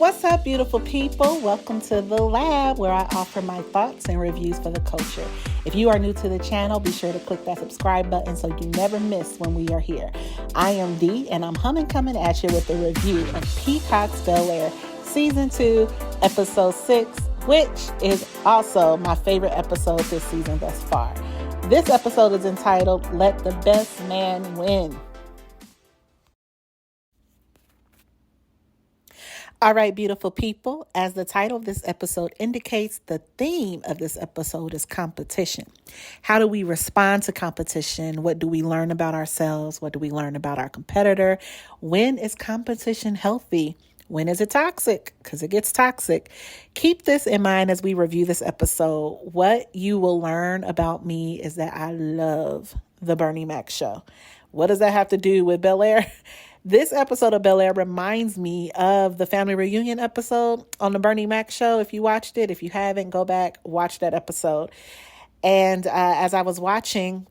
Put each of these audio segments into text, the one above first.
What's up, beautiful people? Welcome to The Lab, where I offer my thoughts and reviews for the culture. If you are new to the channel, be sure to click that subscribe button so you never miss when we are here. I am Dee, and I'm coming at you with a review of Peacock's Bel Air Season 2, Episode 6, which is also my favorite episode this season thus far. This episode is entitled, Let the Best Man Win. All right, beautiful people, as the title of this episode indicates, the theme of this episode is competition. How do we respond to competition? What do we learn about ourselves? What do we learn about our competitor? When is competition healthy? When is it toxic? Because it gets toxic. Keep this in mind as we review this episode. What you will learn about me is that I love the Bernie Mac show. What does that have to do with Bel Air? This episode of Bel Air reminds me of the family reunion episode on the Bernie Mac show. If you watched it, if you haven't, go back, watch that episode. And as I was watching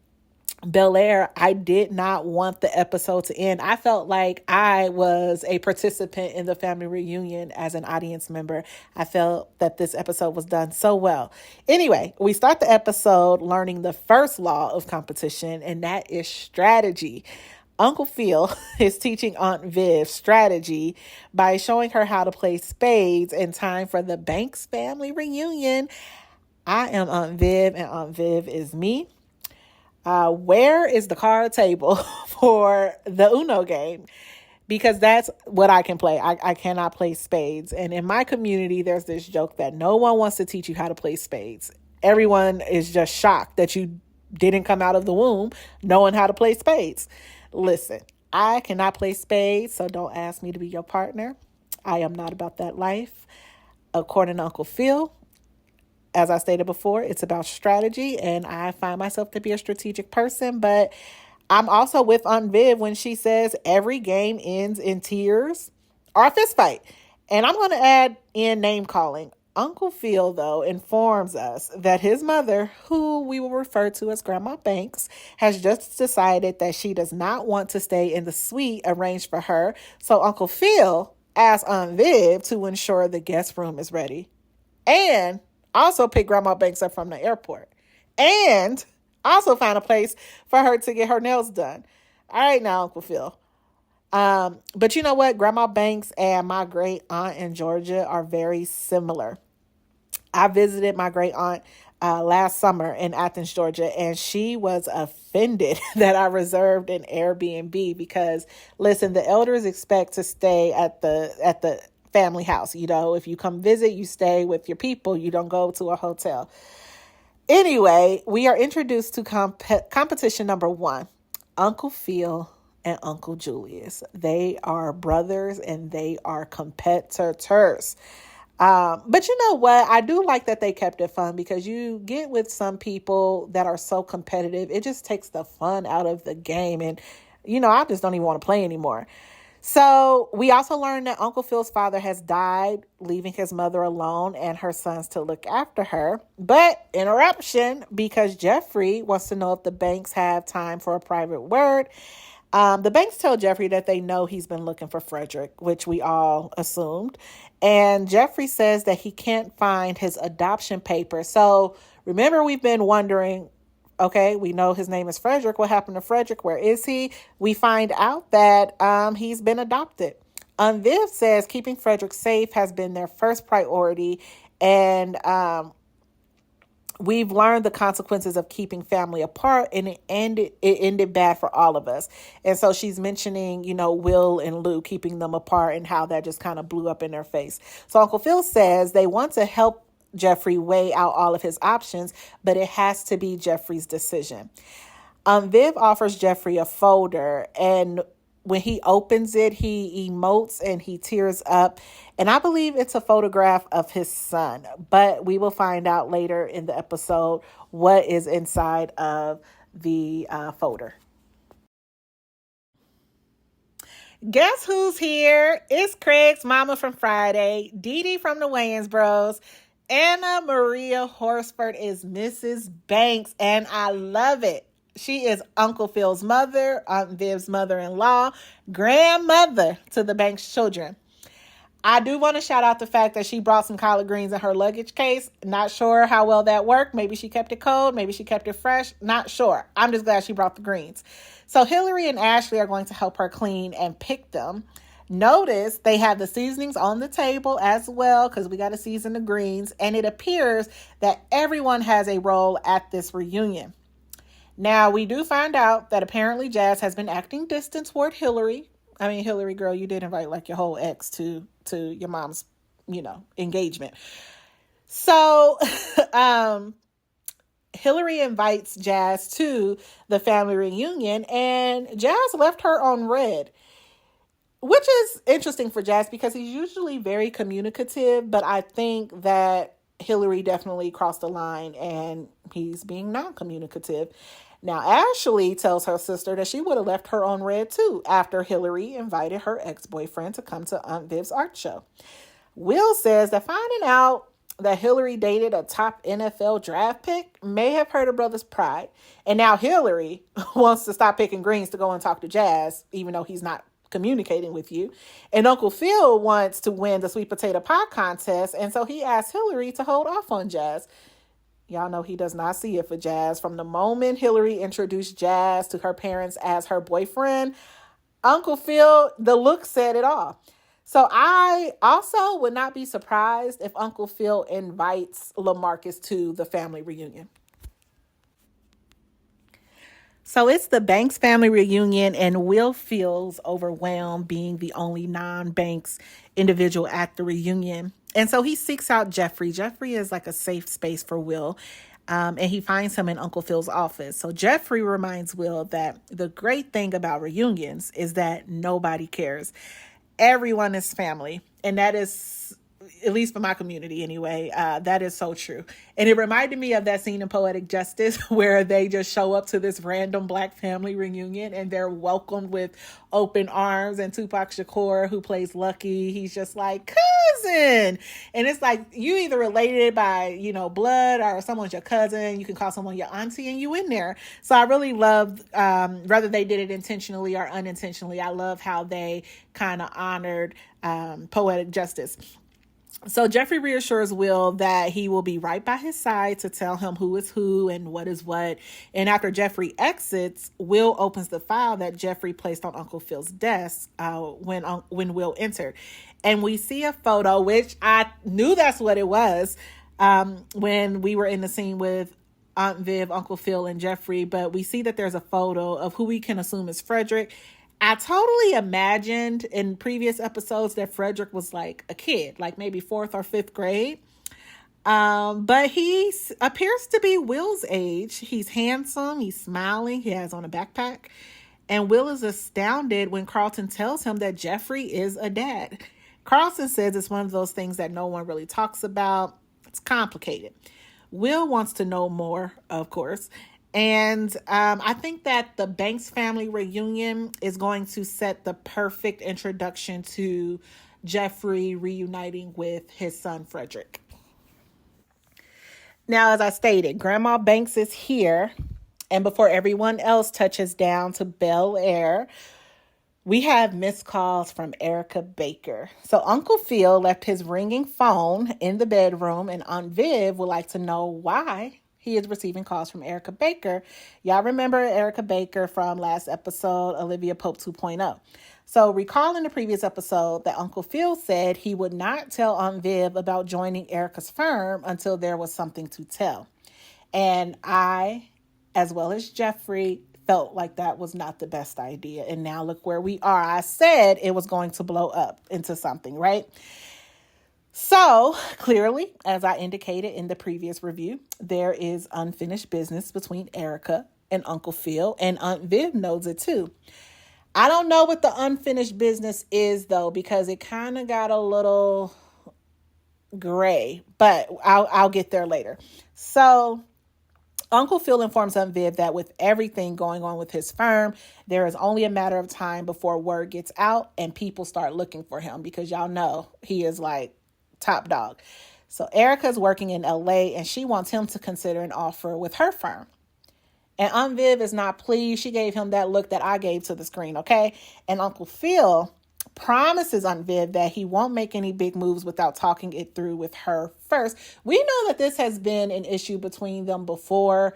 Bel Air, I did not want the episode to end. I felt like I was a participant in the family reunion as an audience member. I felt that this episode was done so well. Anyway, we start the episode learning the first law of competition, and that is strategy. Uncle Phil is teaching Aunt Viv strategy by showing her how to play spades in time for the Banks family reunion. I am Aunt Viv, and Aunt Viv is me. Where is the card table for the Uno game? Because that's what I can play. I cannot play spades. And in my community, there's this joke that no one wants to teach you how to play spades. Everyone is just shocked that you didn't come out of the womb knowing how to play spades. Listen, I cannot play spades, so don't ask me to be your partner. I am not about that life. According to Uncle Phil, as I stated before, it's about strategy, and I find myself to be a strategic person, but I'm also with Aunt Viv when she says every game ends in tears or a fist fight. And I'm going to add in name calling. Uncle Phil, though, informs us that his mother, who we will refer to as Grandma Banks, has just decided that she does not want to stay in the suite arranged for her. So Uncle Phil asks Aunt Viv to ensure the guest room is ready. And also pick Grandma Banks up from the airport. And also find a place for her to get her nails done. All right now, Uncle Phil. But you know what? Grandma Banks and my great aunt in Georgia are very similar. I visited my great aunt last summer in Athens, Georgia, and she was offended that I reserved an Airbnb because, listen, the elders expect to stay at the family house. You know, if you come visit, you stay with your people. You don't go to a hotel. Anyway, we are introduced to competition number 1, Uncle Phil and Uncle Julius. They are brothers and they are competitors. But you know what? I do like that they kept it fun because you get with some people that are so competitive. It just takes the fun out of the game. And, you know, I just don't even want to play anymore. So we also learned that Uncle Phil's father has died, leaving his mother alone and her sons to look after her. But interruption, because Jeffrey wants to know if the Banks have time for a private word. The Banks tell Jeffrey that they know he's been looking for Frederick, which we all assumed. And Jeffrey says that he can't find his adoption paper. So remember, we've been wondering, okay, we know his name is Frederick. What happened to Frederick? Where is he? We find out that he's been adopted. Viv says keeping Frederick safe has been their first priority. And we've learned the consequences of keeping family apart, and it ended bad for all of us. And so she's mentioning, you know, Will and Lou, keeping them apart and how that just kind of blew up in their face. So Uncle Phil says they want to help Jeffrey weigh out all of his options, but it has to be Jeffrey's decision. Viv offers Jeffrey a folder, and when he opens it, he emotes and he tears up. And I believe it's a photograph of his son, but we will find out later in the episode what is inside of the folder. Guess who's here? It's Craig's mama from Friday, Dee Dee from the Wayans Bros. Anna Maria Horsford is Mrs. Banks, and I love it. She is Uncle Phil's mother, Aunt Viv's mother-in-law, grandmother to the Banks children. I do want to shout out the fact that she brought some collard greens in her luggage case. Not sure how well that worked. Maybe she kept it cold. Maybe she kept it fresh. Not sure. I'm just glad she brought the greens. So Hillary and Ashley are going to help her clean and pick them. Notice they have the seasonings on the table as well, because we got to season the greens. And it appears that everyone has a role at this reunion. Now, we do find out that apparently Jazz has been acting distant toward Hillary. I mean, Hillary, girl, you did invite like your whole ex to your mom's, engagement. So, Hillary invites Jazz to the family reunion, and Jazz left her on red, which is interesting for Jazz because he's usually very communicative, but I think that Hillary definitely crossed the line and he's being non-communicative. Now, Ashley tells her sister that she would have left her on red too after Hillary invited her ex-boyfriend to come to Aunt Viv's art show. Will says that finding out that Hillary dated a top NFL draft pick may have hurt her brother's pride. And now Hillary wants to stop picking greens to go and talk to Jazz, even though he's not communicating with you. And Uncle Phil wants to win the sweet potato pie contest. And so he asked Hillary to hold off on Jazz. Y'all know he does not see it for Jazz. From the moment Hillary introduced Jazz to her parents as her boyfriend, Uncle Phil, the look said it all. So I also would not be surprised if Uncle Phil invites LaMarcus to the family reunion. So it's the Banks family reunion, and Will feels overwhelmed being the only non-Banks individual at the reunion. And so he seeks out Jeffrey. Jeffrey is like a safe space for Will, and he finds him in Uncle Phil's office. So Jeffrey reminds Will that the great thing about reunions is that nobody cares. Everyone is family, and that is, at least for my community anyway, that is so true. And it reminded me of that scene in Poetic Justice where they just show up to this random Black family reunion and they're welcomed with open arms. And Tupac Shakur, who plays Lucky, he's just like, cousin. And it's like, you either related by, blood, or someone's your cousin. You can call someone your auntie and you in there. So I really loved, whether they did it intentionally or unintentionally, I love how they kind of honored Poetic Justice. So Jeffrey reassures Will that he will be right by his side to tell him who is who and what is what. And after Jeffrey exits, Will opens the file that Jeffrey placed on Uncle Phil's desk when Will entered. And we see a photo, which I knew that's what it was when we were in the scene with Aunt Viv, Uncle Phil, and Jeffrey. But we see that there's a photo of who we can assume is Frederick. I totally imagined in previous episodes that Frederick was like a kid, like maybe 4th or 5th grade. But he appears to be Will's age. He's handsome. He's smiling. He has on a backpack. And Will is astounded when Carlton tells him that Jeffrey is a dad. Carlton says it's one of those things that no one really talks about. It's complicated. Will wants to know more, of course. And I think that the Banks family reunion is going to set the perfect introduction to Jeffrey reuniting with his son, Frederick. Now, as I stated, Grandma Banks is here. And before everyone else touches down to Bel Air, we have missed calls from Erica Baker. So Uncle Phil left his ringing phone in the bedroom, and Aunt Viv would like to know why he is receiving calls from Erica Baker. Y'all remember Erica Baker from last episode, Olivia Pope 2.0. So recall in the previous episode that Uncle Phil said he would not tell Aunt Viv about joining Erica's firm until there was something to tell. And I, as well as Jeffrey, felt like that was not the best idea. And now look where we are. I said it was going to blow up into something, right? So clearly, as I indicated in the previous review, there is unfinished business between Erica and Uncle Phil, and Aunt Viv knows it too. I don't know what the unfinished business is though, because it kind of got a little gray, but I'll get there later. So Uncle Phil informs Aunt Viv that with everything going on with his firm, there is only a matter of time before word gets out and people start looking for him, because y'all know he is like top dog. So Erica's working in LA and she wants him to consider an offer with her firm. And Aunt Viv is not pleased. She gave him that look that I gave to the screen, okay? And Uncle Phil promises Aunt Viv that he won't make any big moves without talking it through with her first. We know that this has been an issue between them before,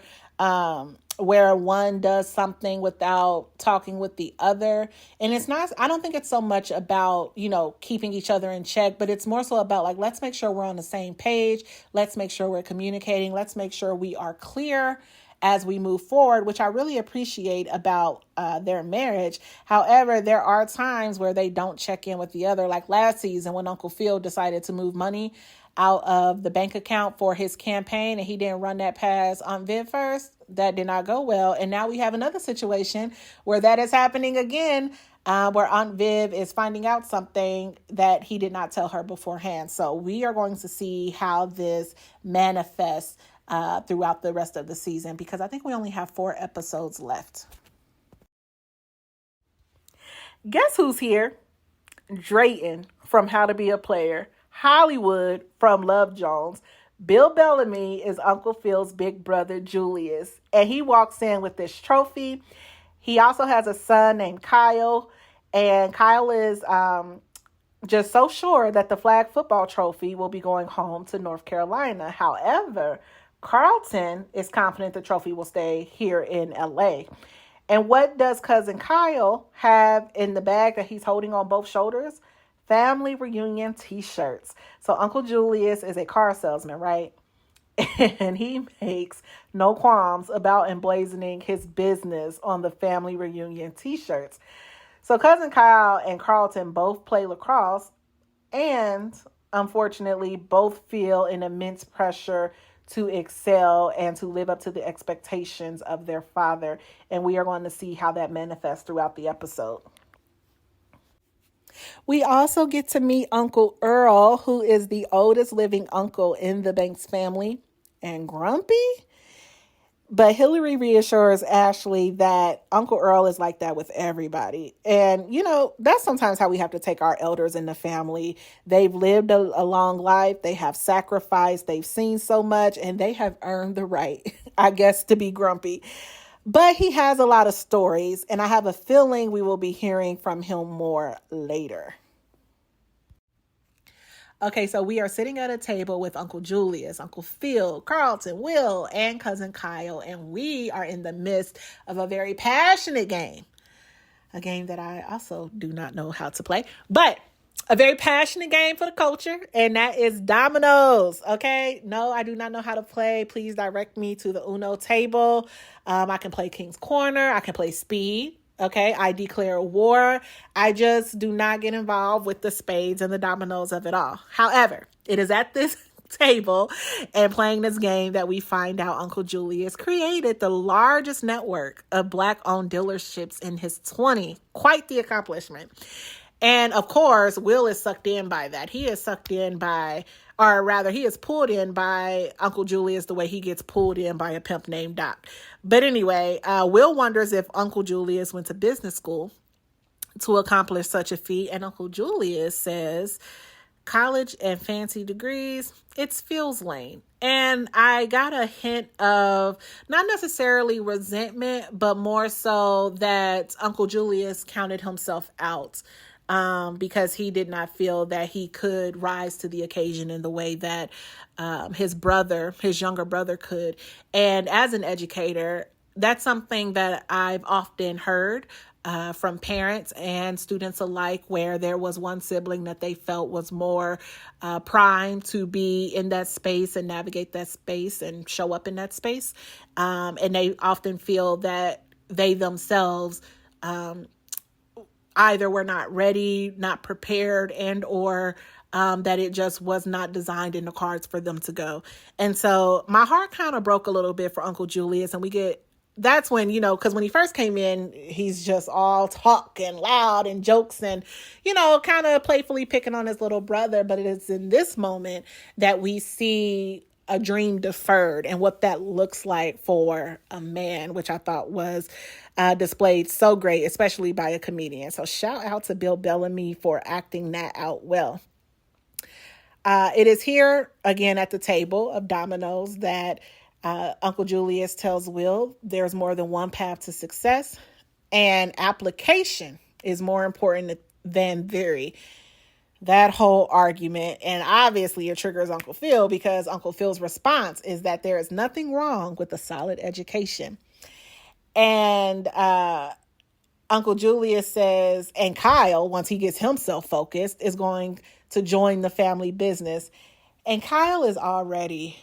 where one does something without talking with the other. And it's not, I don't think it's so much about, keeping each other in check, but it's more so about like, let's make sure we're on the same page. Let's make sure we're communicating. Let's make sure we are clear as we move forward, which I really appreciate about their marriage. However, there are times where they don't check in with the other. Like last season when Uncle Phil decided to move money out of the bank account for his campaign and he didn't run that past Aunt Viv first, that did not go well. And now we have another situation where that is happening again, where Aunt Viv is finding out something that he did not tell her beforehand. So we are going to see how this manifests throughout the rest of the season, because I think we only have 4 episodes left. Guess who's here? Drayton from How to Be a Player, Hollywood from Love Jones. Bill Belamy is Uncle Phil's big brother, Julius, and he walks in with this trophy. He also has a son named Kyle, and Kyle is just so sure that the flag football trophy will be going home to North Carolina. However, Carlton is confident the trophy will stay here in LA. And what does cousin Kyle have in the bag that he's holding on both shoulders? Family reunion t-shirts. So Uncle Julius is a car salesman, right? And he makes no qualms about emblazoning his business on the family reunion t-shirts. So cousin Kyle and Carlton both play lacrosse, and unfortunately both feel an immense pressure to excel and to live up to the expectations of their father. And we are going to see how that manifests throughout the episode. We also get to meet Uncle Earl, who is the oldest living uncle in the Banks family, and grumpy. But Hillary reassures Ashley that Uncle Earl is like that with everybody. And, that's sometimes how we have to take our elders in the family. They've lived a long life. They have sacrificed. They've seen so much, and they have earned the right, I guess, to be grumpy. But he has a lot of stories, and I have a feeling we will be hearing from him more later. Okay, so we are sitting at a table with Uncle Julius, Uncle Phil, Carlton, Will, and cousin Kyle, and we are in the midst of a very passionate game. A game that I also do not know how to play, but a very passionate game for the culture, and that is dominoes. Okay, no, I do not know how to play. Please direct me to the Uno table. I can play King's Corner. I can play Speed. Okay, I declare war. I just do not get involved with the spades and the dominoes of it all. However, it is at this table and playing this game that we find out Uncle Julius created the largest network of Black-owned dealerships in his 20. Quite the accomplishment. And of course, Will is sucked in by that. He is sucked in by, or rather, he is pulled in by Uncle Julius the way he gets pulled in by a pimp named Doc. But anyway, Will wonders if Uncle Julius went to business school to accomplish such a feat. And Uncle Julius says, college and fancy degrees, it's Phil's lane. And I got a hint of not necessarily resentment, but more so that Uncle Julius counted himself out. Because he did not feel that he could rise to the occasion in the way that his younger brother could. And as an educator, that's something that I've often heard from parents and students alike, where there was one sibling that they felt was more primed to be in that space and navigate that space and show up in that space. And they often feel that they themselves either were not ready, not prepared, and or that it just was not designed in the cards for them to go. And so my heart kind of broke a little bit for Uncle Julius. And that's when, because when he first came in, he's just all talk and loud and jokes and, kind of playfully picking on his little brother. But it is in this moment that we see a dream deferred and what that looks like for a man, which I thought was displayed so great, especially by a comedian. So shout out to Bill Belamy for acting that out well. It is here again at the table of dominoes that Uncle Julius tells Will there's more than one path to success, and application is more important than very. That whole argument, and obviously it triggers Uncle Phil because Uncle Phil's response is that there is nothing wrong with a solid education. And Uncle Julius says, and Kyle, once he gets himself focused, is going to join the family business. And Kyle is already,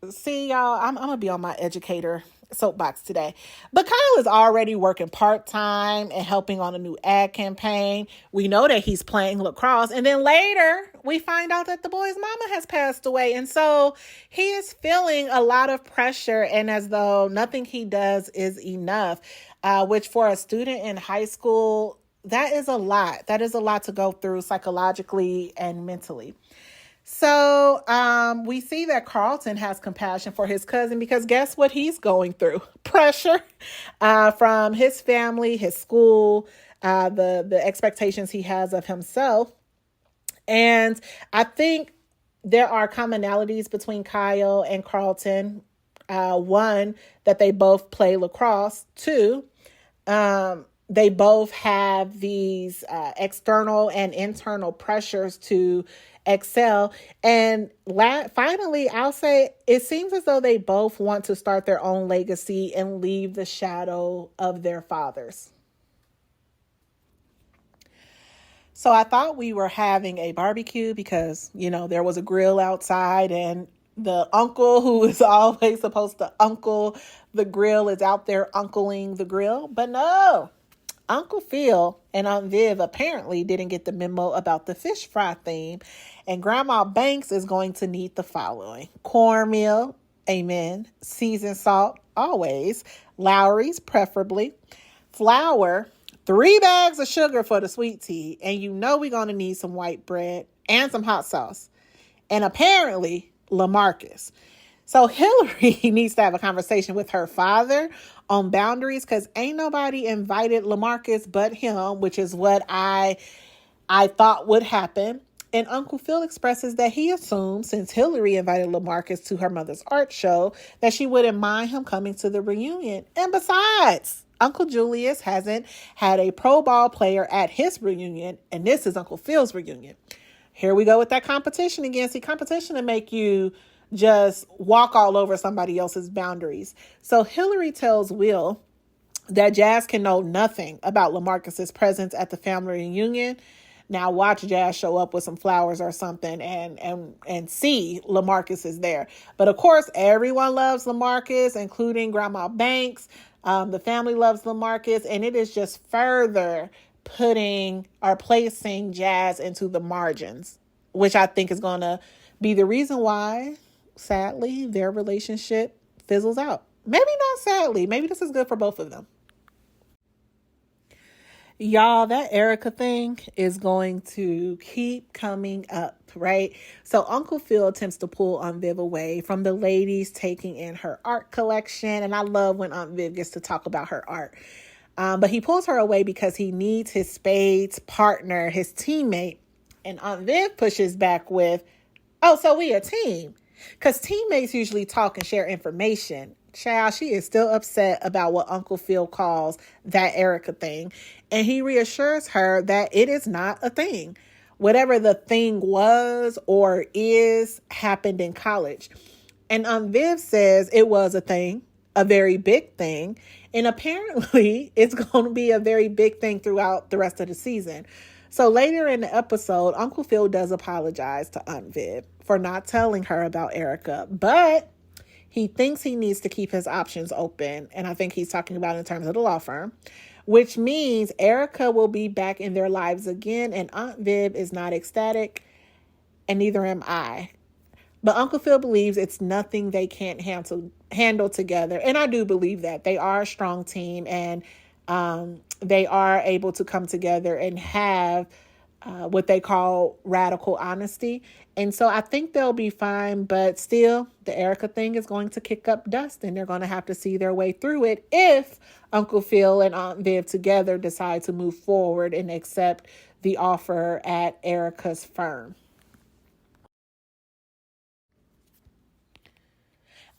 see, y'all, I'm going to be on my educator soapbox today. But Kyle is already working part-time and helping on a new ad campaign. We know that he's playing lacrosse. And then later, we find out that the boy's mama has passed away. And so he is feeling a lot of pressure, and as though nothing he does is enough, which for a student in high school, that is a lot. That is a lot to go through psychologically and mentally. So we see that Carlton has compassion for his cousin because guess what he's going through? Pressure from his family, his school, the expectations he has of himself. And I think there are commonalities between Kyle and Carlton. One, that they both play lacrosse. Two, they both have these external and internal pressures to excel. And finally, I'll say it seems as though they both want to start their own legacy and leave the shadow of their fathers. So I thought we were having a barbecue because, there was a grill outside, and the uncle who is always supposed to uncle the grill is out there uncling the grill. But no, Uncle Phil and Aunt Viv apparently didn't get the memo about the fish fry theme. And Grandma Banks is going to need the following: cornmeal, amen, seasoned salt, always, Lowry's preferably, flour, 3 bags of sugar for the sweet tea, and we're going to need some white bread and some hot sauce. And apparently, LaMarcus. So Hillary needs to have a conversation with her father on boundaries because ain't nobody invited LaMarcus but him, which is what I thought would happen. And Uncle Phil expresses that he assumes, since Hillary invited LaMarcus to her mother's art show, that she wouldn't mind him coming to the reunion. And besides, Uncle Julius hasn't had a pro ball player at his reunion, and this is Uncle Phil's reunion. Here we go with that competition again. See, competition to make you just walk all over somebody else's boundaries. So Hillary tells Will that Jazz can know nothing about LaMarcus's presence at the family reunion. Now watch Jazz show up with some flowers or something and see LaMarcus is there. But of course, everyone loves LaMarcus, including Grandma Banks. The family loves LaMarcus, and it is just further putting or placing Jazz into the margins, which I think is going to be the reason why, sadly, their relationship fizzles out. Maybe not sadly. Maybe this is good for both of them. Y'all, that Erica thing is going to keep coming up, right? So Uncle Phil attempts to pull Aunt Viv away from the ladies taking in her art collection. And I love when Aunt Viv gets to talk about her art. But he pulls her away because he needs his spades partner, his teammate. And Aunt Viv pushes back with, oh, so we a team? Because teammates usually talk and share information. Child, she is still upset about what Uncle Phil calls that Erica thing. And he reassures her that it is not a thing. Whatever the thing was or is happened in college. And Aunt Viv says it was a thing, a very big thing. And apparently it's going to be a very big thing throughout the rest of the season. So later in the episode, Uncle Phil does apologize to Aunt Viv for not telling her about Erica, but he thinks he needs to keep his options open. And I think he's talking about in terms of the law firm, which means Erica will be back in their lives again. And Aunt Viv is not ecstatic, and neither am I. But Uncle Phil believes it's nothing they can't handle together. And I do believe that. They are a strong team, and they are able to come together and have what they call radical honesty. And so I think they'll be fine, but still the Erica thing is going to kick up dust, and they're going to have to see their way through it if Uncle Phil and Aunt Viv together decide to move forward and accept the offer at Erica's firm.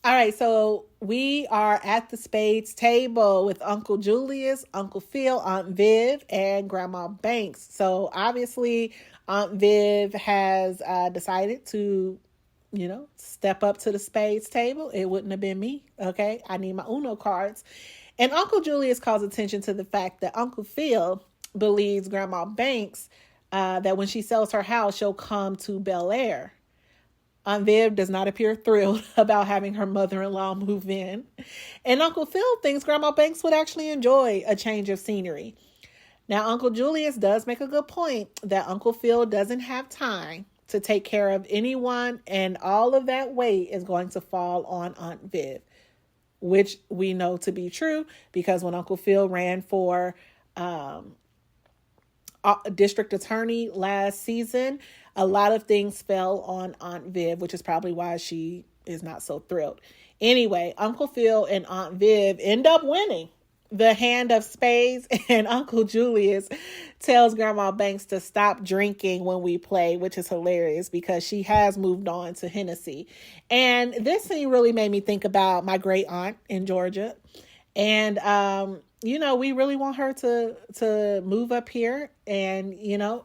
All right, so we are at the Spades table with Uncle Julius, Uncle Phil, Aunt Viv, and Grandma Banks. So obviously, Aunt Viv has decided to, step up to the Spades table. It wouldn't have been me. Okay, I need my Uno cards. And Uncle Julius calls attention to the fact that Uncle Phil believes Grandma Banks that when she sells her house, she'll come to Bel Air. Aunt Viv does not appear thrilled about having her mother-in-law move in. And Uncle Phil thinks Grandma Banks would actually enjoy a change of scenery. Now, Uncle Julius does make a good point that Uncle Phil doesn't have time to take care of anyone, and all of that weight is going to fall on Aunt Viv, which we know to be true because when Uncle Phil ran for district attorney last season, a lot of things fell on Aunt Viv, which is probably why she is not so thrilled. Anyway, Uncle Phil and Aunt Viv end up winning the hand of spades, and Uncle Julius tells Grandma Banks to stop drinking when we play, which is hilarious because she has moved on to Hennessy. And this scene really made me think about my great aunt in Georgia. And, we really want her to move up here. And,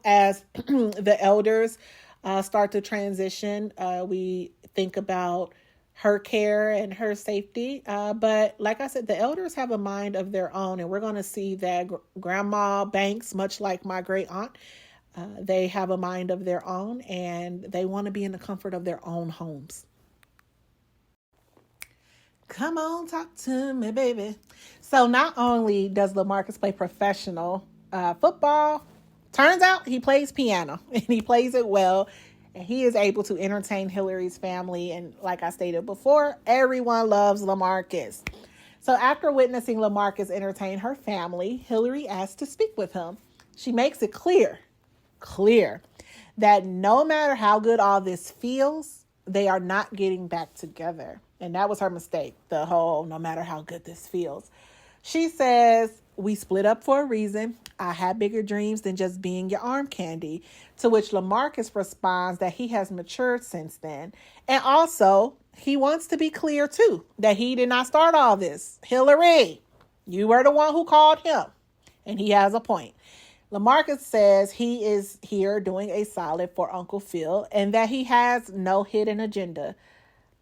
as the elders start to transition, we think about her care and her safety. But like I said, the elders have a mind of their own. And we're going to see that Grandma Banks, much like my great aunt, they have a mind of their own and they want to be in the comfort of their own homes. Come on, talk to me, baby. So not only does LaMarcus play professional football, turns out he plays piano and he plays it well. And he is able to entertain Hillary's family. And like I stated before, everyone loves LaMarcus. So after witnessing LaMarcus entertain her family, Hillary asks to speak with him. She makes it clear, that no matter how good all this feels, they are not getting back together. And that was her mistake, the whole no matter how good this feels. She says, we split up for a reason. I had bigger dreams than just being your arm candy. To which LaMarcus responds that he has matured since then. And also, he wants to be clear, too, that he did not start all this. Hillary, you were the one who called him. And he has a point. LaMarcus says he is here doing a solid for Uncle Phil and that he has no hidden agenda.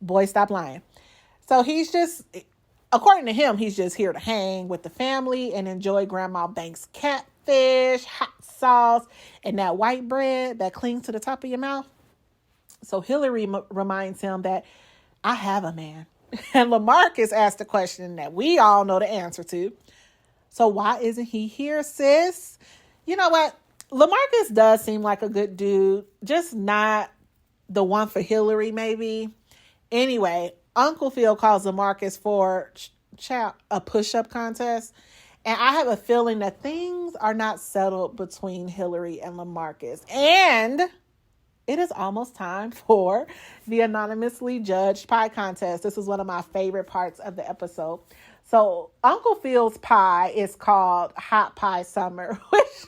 Boy, stop lying. So he's just, according to him, he's just here to hang with the family and enjoy Grandma Banks' catfish, hot sauce, and that white bread that clings to the top of your mouth. So Hillary reminds him that I have a man. And LaMarcus asked the question that we all know the answer to. So why isn't he here, sis? You know what? LaMarcus does seem like a good dude, just not the one for Hillary, maybe. Anyway, Uncle Phil calls LaMarcus for a push-up contest. And I have a feeling that things are not settled between Hillary and LaMarcus. And it is almost time for the anonymously judged pie contest. This is one of my favorite parts of the episode. So Uncle Phil's pie is called Hot Pie Summer, which,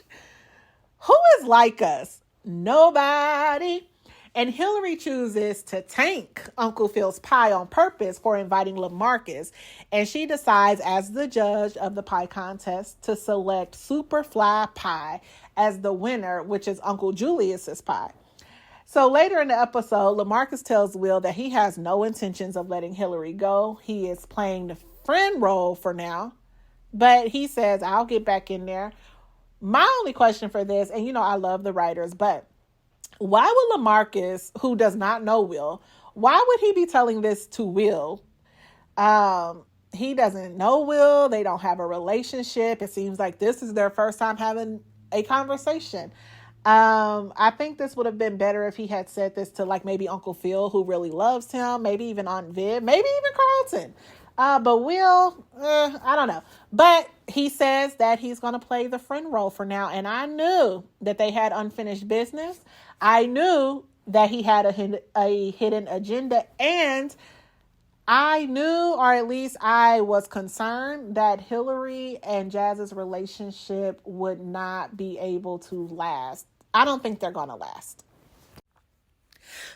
who is like us? Nobody. And Hillary chooses to tank Uncle Phil's pie on purpose for inviting LaMarcus. And she decides, as the judge of the pie contest, to select Superfly Pie as the winner, which is Uncle Julius's pie. So later in the episode, LaMarcus tells Will that he has no intentions of letting Hillary go. He is playing the friend role for now. But he says, I'll get back in there. My only question for this, and I love the writers, but why would LaMarcus, who does not know Will, why would he be telling this to Will? He doesn't know Will. They don't have a relationship. It seems like this is their first time having a conversation. I think this would have been better if he had said this to maybe Uncle Phil, who really loves him, maybe even Aunt Viv, maybe even Carlton. But Will, I don't know. But he says that he's going to play the friend role for now. And I knew that they had unfinished business. I knew that he had a hidden agenda. And I knew, or at least I was concerned, that Hillary and Jazz's relationship would not be able to last. I don't think they're going to last.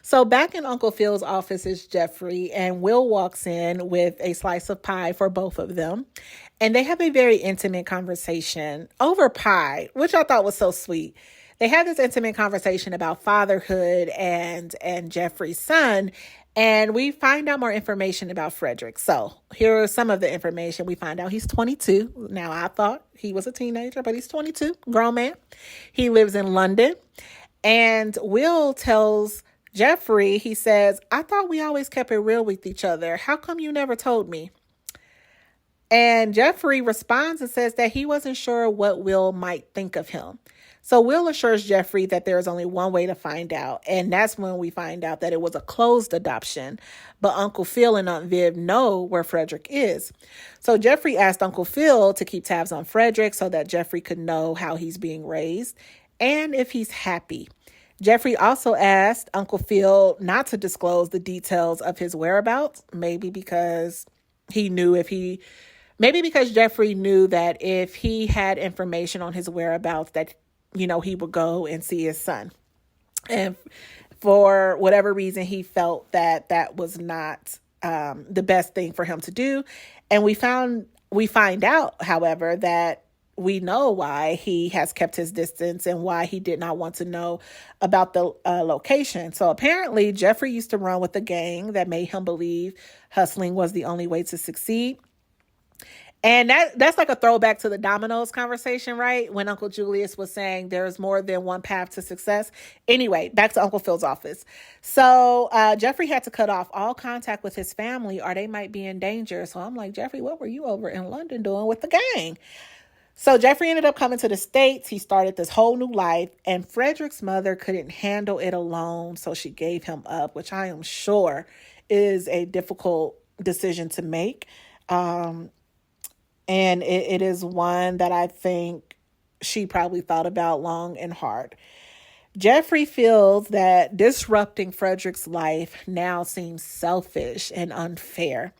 So back in Uncle Phil's office is Jeffrey, and Will walks in with a slice of pie for both of them. And they have a very intimate conversation over pie, which I thought was so sweet. They have this intimate conversation about fatherhood and Jeffrey's son, and we find out more information about Frederick. So here are some of the information. We find out he's 22. Now, I thought he was a teenager, but he's 22, grown man. He lives in London. And Will tells Jeffrey, he says, I thought we always kept it real with each other. How come you never told me? And Jeffrey responds and says that he wasn't sure what Will might think of him. So Will assures Jeffrey that there is only one way to find out. And that's when we find out that it was a closed adoption. But Uncle Phil and Aunt Viv know where Frederick is. So Jeffrey asked Uncle Phil to keep tabs on Frederick so that Jeffrey could know how he's being raised and if he's happy. Jeffrey also asked Uncle Phil not to disclose the details of his whereabouts, maybe because Jeffrey knew that if he had information on his whereabouts that, he would go and see his son. And for whatever reason, he felt that that was not the best thing for him to do. And we find out, however, that we know why he has kept his distance and why he did not want to know about the location. So apparently Jeffrey used to run with a gang that made him believe hustling was the only way to succeed. And that's like a throwback to the dominoes conversation, right? When Uncle Julius was saying there's more than one path to success. Anyway, back to Uncle Phil's office. So Jeffrey had to cut off all contact with his family or they might be in danger. So I'm like, Jeffrey, what were you over in London doing with the gang? So Jeffrey ended up coming to the States. He started this whole new life, and Frederick's mother couldn't handle it alone, so she gave him up, which I am sure is a difficult decision to make. And it is one that I think she probably thought about long and hard. Jeffrey feels that disrupting Frederick's life now seems selfish and unfair.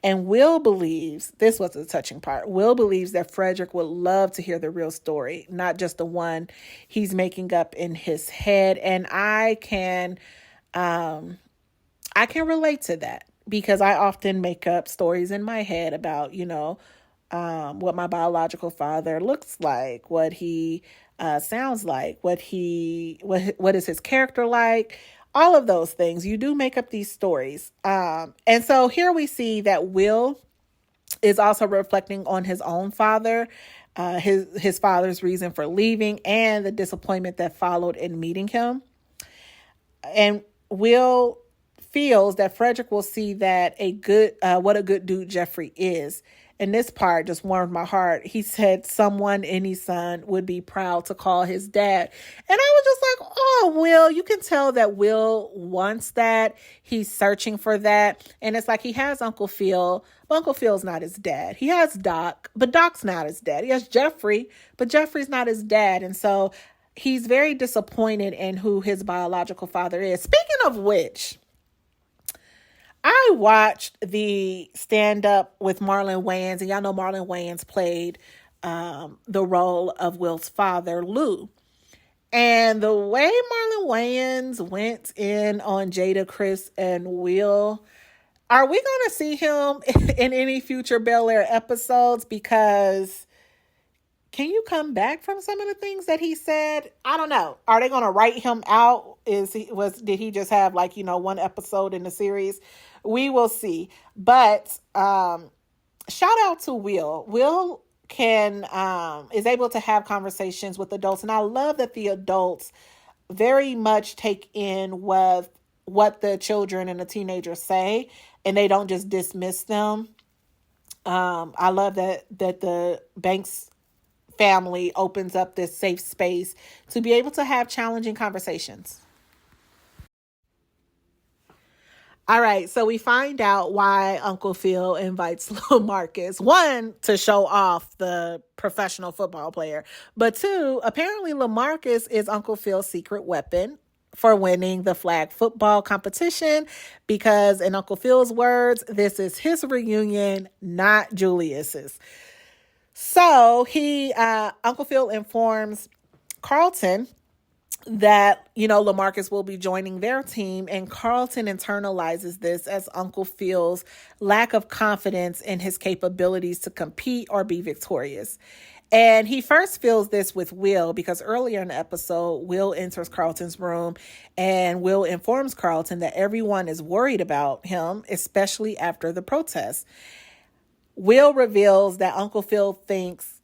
And Will believes, this was the touching part, Will believes that Frederick would love to hear the real story, not just the one he's making up in his head. And I can relate to that because I often make up stories in my head about, what my biological father looks like, what he sounds like, what is his character like. All of those things. You do make up these stories. And so here we see that Will is also reflecting on his own father, his father's reason for leaving and the disappointment that followed in meeting him. And Will feels that Frederick will see that what a good dude Jeffrey is. And this part just warmed my heart. He said any son would be proud to call his dad. And I was just like, oh, Will, you can tell that Will wants that. He's searching for that. And it's like he has Uncle Phil, but Uncle Phil's not his dad. He has Doc, but Doc's not his dad. He has Jeffrey, but Jeffrey's not his dad. And so he's very disappointed in who his biological father is. Speaking of which, I watched the stand-up with Marlon Wayans, and y'all know Marlon Wayans played the role of Will's father, Lou. And the way Marlon Wayans went in on Jada, Chris, and Will, are we going to see him in any future Bel Air episodes? Because can you come back from some of the things that he said? I don't know. Are they going to write him out? Did he just have one episode in the series? We will see. But shout out to Will. Will is able to have conversations with adults. And I love that the adults very much take in what the children and the teenagers say, and they don't just dismiss them. I love that the Banks family opens up this safe space to be able to have challenging conversations. All right, so we find out why Uncle Phil invites LaMarcus. One, to show off the professional football player. But two, apparently LaMarcus is Uncle Phil's secret weapon for winning the flag football competition because, in Uncle Phil's words, this is his reunion, not Julius's. So Uncle Phil informs Carlton that, LaMarcus will be joining their team, and Carlton internalizes this as Uncle Phil's lack of confidence in his capabilities to compete or be victorious. And he first feels this with Will, because earlier in the episode, Will enters Carlton's room and Will informs Carlton that everyone is worried about him, especially after the protest. Will reveals that Uncle Phil thinks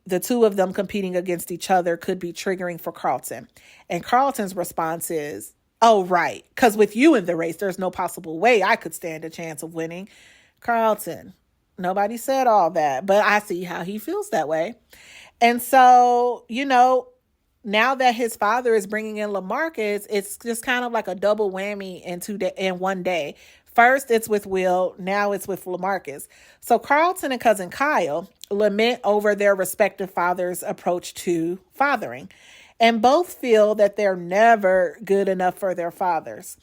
the two of them competing against each other could be triggering for Carlton. And Carlton's response is, oh, right, because with you in the race, there's no possible way I could stand a chance of winning. Carlton, nobody said all that, but I see how he feels that way. And so, now that his father is bringing in LaMarcus, it's just kind of like a double whammy in one day. First, it's with Will. Now it's with LaMarcus. So Carlton and cousin Kyle lament over their respective fathers' approach to fathering. And both feel that they're never good enough for their fathers.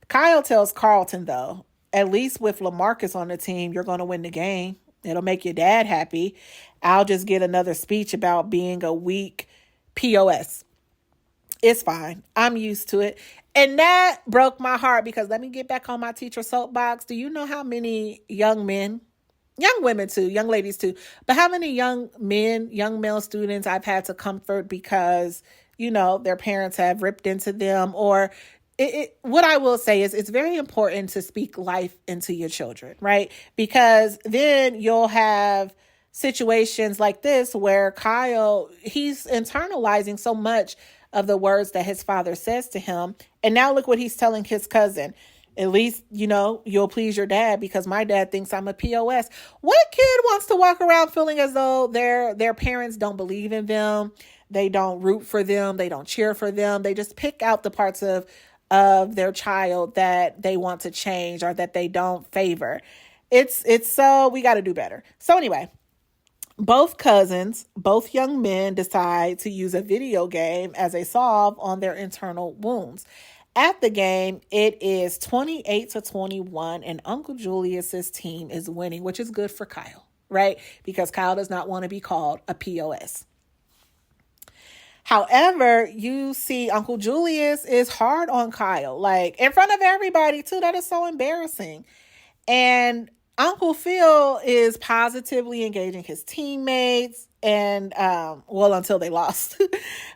Kyle tells Carlton, though, at least with LaMarcus on the team, you're going to win the game. It'll make your dad happy. I'll just get another speech about being a weak POS. It's fine. I'm used to it. And that broke my heart, because let me get back on my teacher soapbox. Do you know how many young men, young women too, young ladies too, but how many young men, young male students I've had to comfort because, their parents have ripped into them? Or what I will say is it's very important to speak life into your children, right? Because then you'll have situations like this where Kyle, he's internalizing so much of the words that his father says to him. And now look what he's telling his cousin. At least, you'll please your dad because my dad thinks I'm a POS. What kid wants to walk around feeling as though their parents don't believe in them? They don't root for them. They don't cheer for them. They just pick out the parts of their child that they want to change or that they don't favor. It's so we got to do better. So anyway, both cousins, both young men decide to use a video game as a solve on their internal wounds. At the game, it is 28-21, and Uncle Julius's team is winning, which is good for Kyle, right? Because Kyle does not want to be called a POS. However, you see Uncle Julius is hard on Kyle, like in front of everybody too. That is so embarrassing. And Uncle Phil is positively engaging his teammates and, until they lost.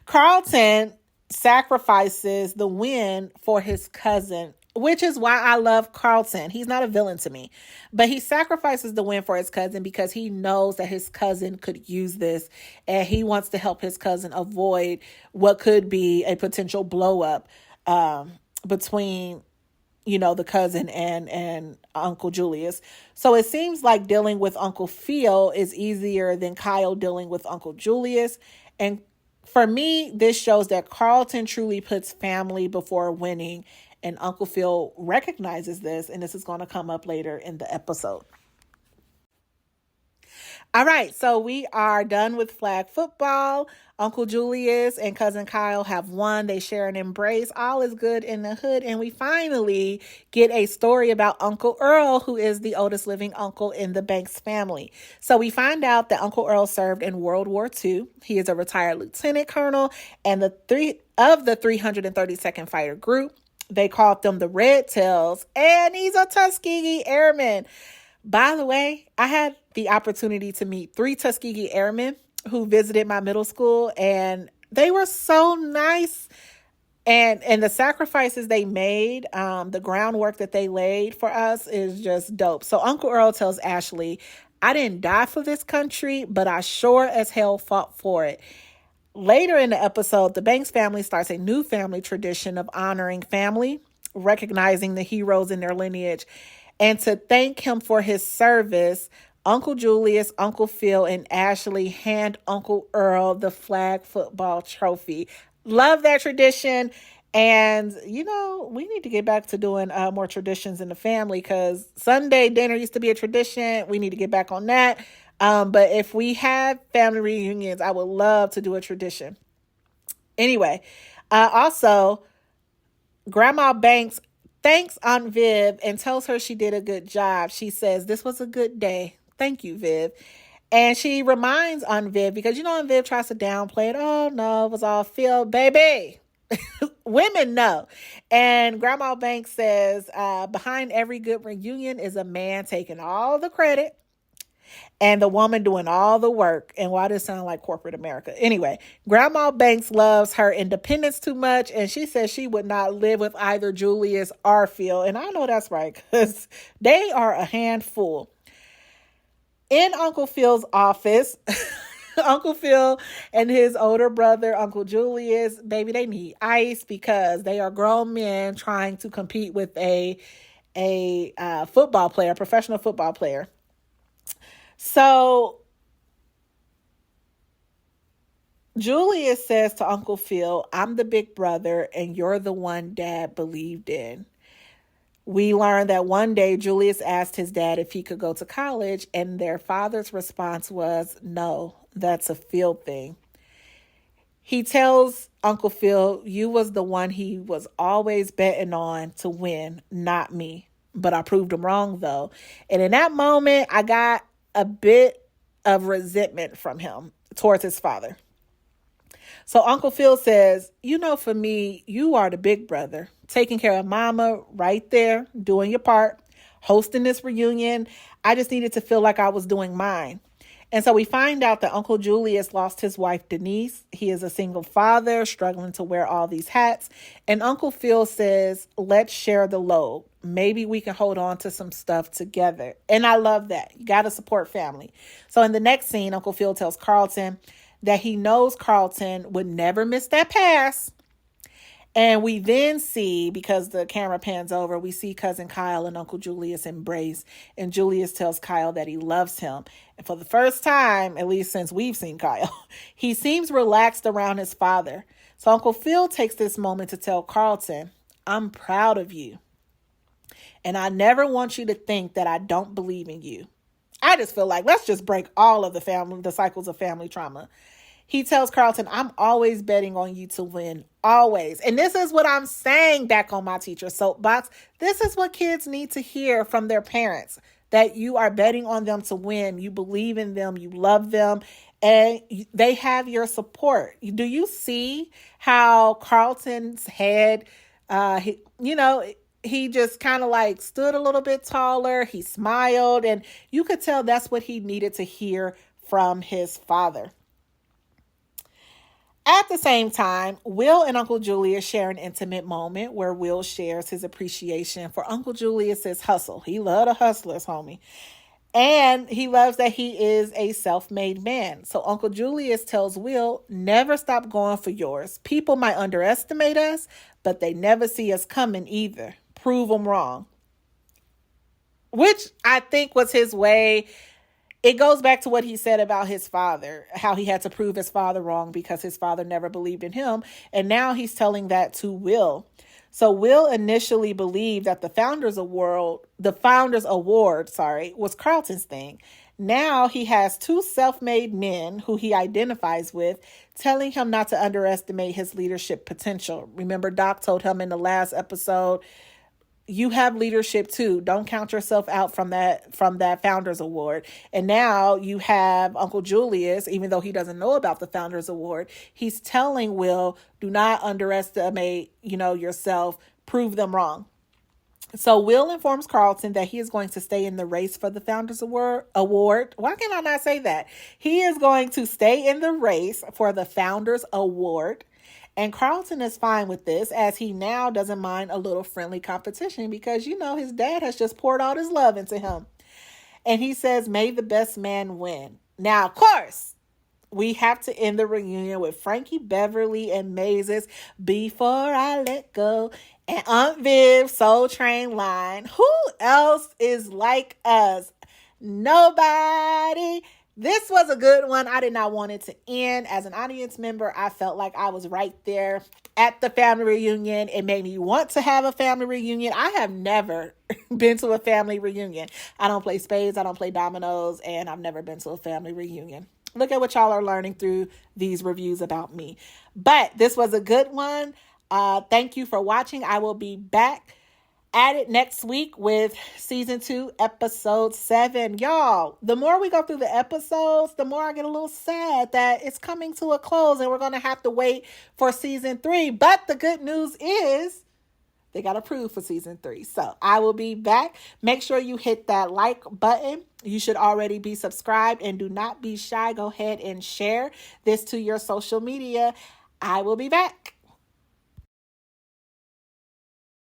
Carlton sacrifices the win for his cousin, which is why I love Carlton. He's not a villain to me, but he sacrifices the win for his cousin because he knows that his cousin could use this, and he wants to help his cousin avoid what could be a potential blow up between the cousin and Uncle Julius. So it seems like dealing with Uncle Phil is easier than Kyle dealing with Uncle Julius. And for me, this shows that Carlton truly puts family before winning, and Uncle Phil recognizes this, and this is going to come up later in the episode. All right, so we are done with flag football. Uncle Julius and cousin Kyle have won. They share an embrace. All is good in the hood. And we finally get a story about Uncle Earl, who is the oldest living uncle in the Banks family. So we find out that Uncle Earl served in World War II. He is a retired lieutenant colonel and the 332nd Fighter Group. They called them the Red Tails, and he's a Tuskegee Airman. By the way, I had the opportunity to meet 3 Tuskegee Airmen who visited my middle school, and they were so nice. And the sacrifices they made, the groundwork that they laid for us is just dope. So Uncle Earl tells Ashley, I didn't die for this country, but I sure as hell fought for it. Later in the episode, the Banks family starts a new family tradition of honoring family, recognizing the heroes in their lineage. And to thank him for his service, Uncle Julius, Uncle Phil, and Ashley hand Uncle Earl the flag football trophy. Love that tradition. And, we need to get back to doing more traditions in the family, because Sunday dinner used to be a tradition. We need to get back on that. But if we have family reunions, I would love to do a tradition. Anyway, also, Grandma Banks thanks Aunt Viv and tells her she did a good job. She says, this was a good day. Thank you, Viv. And she reminds Aunt Viv, because Aunt Viv tries to downplay it. Oh, no, it was all Phil, baby. Women know. And Grandma Banks says, behind every good reunion is a man taking all the credit and the woman doing all the work. And why does it sound like corporate America? Anyway, Grandma Banks loves her independence too much, and she says she would not live with either Julius or Phil. And I know that's right, because they are a handful. In Uncle Phil's office, Uncle Phil and his older brother, Uncle Julius, baby, they need ice because they are grown men trying to compete with a football player, professional football player. So Julius says to Uncle Phil, I'm the big brother and you're the one Dad believed in. We learned that one day Julius asked his dad if he could go to college, and their father's response was, no, that's a Phil thing. He tells Uncle Phil, you was the one he was always betting on to win, not me. But I proved him wrong, though. And in that moment, I got a bit of resentment from him towards his father. So Uncle Phil says, for me, you are the big brother, taking care of mama right there, doing your part, hosting this reunion. I just needed to feel like I was doing mine. And so we find out that Uncle Julius lost his wife, Denise. He is a single father, struggling to wear all these hats. And Uncle Phil says, let's share the load. Maybe we can hold on to some stuff together. And I love that. You got to support family. So in the next scene, Uncle Phil tells Carlton that he knows Carlton would never miss that pass. And we then see, because the camera pans over, we see Cousin Kyle and Uncle Julius embrace. And Julius tells Kyle that he loves him. And for the first time, at least since we've seen Kyle, he seems relaxed around his father. So Uncle Phil takes this moment to tell Carlton, I'm proud of you. And I never want you to think that I don't believe in you. I just feel like let's just break all of the cycles of family trauma. He tells Carlton, I'm always betting on you to win, always. And this is what I'm saying back on my teacher soapbox. This is what kids need to hear from their parents, that you are betting on them to win. You believe in them, you love them, and they have your support. Do you see how Carlton's head, he just kind of like stood a little bit taller. He smiled, and you could tell that's what he needed to hear from his father. At the same time, Will and Uncle Julius share an intimate moment where Will shares his appreciation for Uncle Julius's hustle. He loved the hustlers, homie. And he loves that he is a self-made man. So Uncle Julius tells Will, never stop going for yours. People might underestimate us, but they never see us coming either. Prove them wrong. Which I think was his way. It goes back to what he said about his father, how he had to prove his father wrong because his father never believed in him. And now he's telling that to Will. So Will initially believed that the Founders Award, was Carlton's thing. Now he has two self-made men who he identifies with, telling him not to underestimate his leadership potential. Remember, Doc told him in the last episode, you have leadership too. Don't count yourself out from that Founders Award. And now you have Uncle Julius, even though he doesn't know about the Founders Award, he's telling Will, do not underestimate, yourself. Prove them wrong. So Will informs Carlton that he is going to stay in the race for the Founders Award. Why can I not say that? He is going to stay in the race for the Founders Award. And Carlton is fine with this, as he now doesn't mind a little friendly competition because, his dad has just poured all his love into him. And he says, may the best man win. Now, of course, we have to end the reunion with Frankie Beverly and Maze's Before I Let Go and Aunt Viv's Soul Train line. Who else is like us? Nobody. This was a good one. I did not want it to end. As an audience member, I felt like I was right there at the family reunion. It made me want to have a family reunion. I have never been to a family reunion. I don't play spades. I don't play dominoes. And I've never been to a family reunion. Look at what y'all are learning through these reviews about me. But this was a good one. Thank you for watching. I will be back at it next week with season 2, episode 7. Y'all, the more we go through the episodes, the more I get a little sad that it's coming to a close and we're going to have to wait for season 3. But the good news is they got approved for season 3. So I will be back. Make sure you hit that like button. You should already be subscribed, and do not be shy. Go ahead and share this to your social media. I will be back.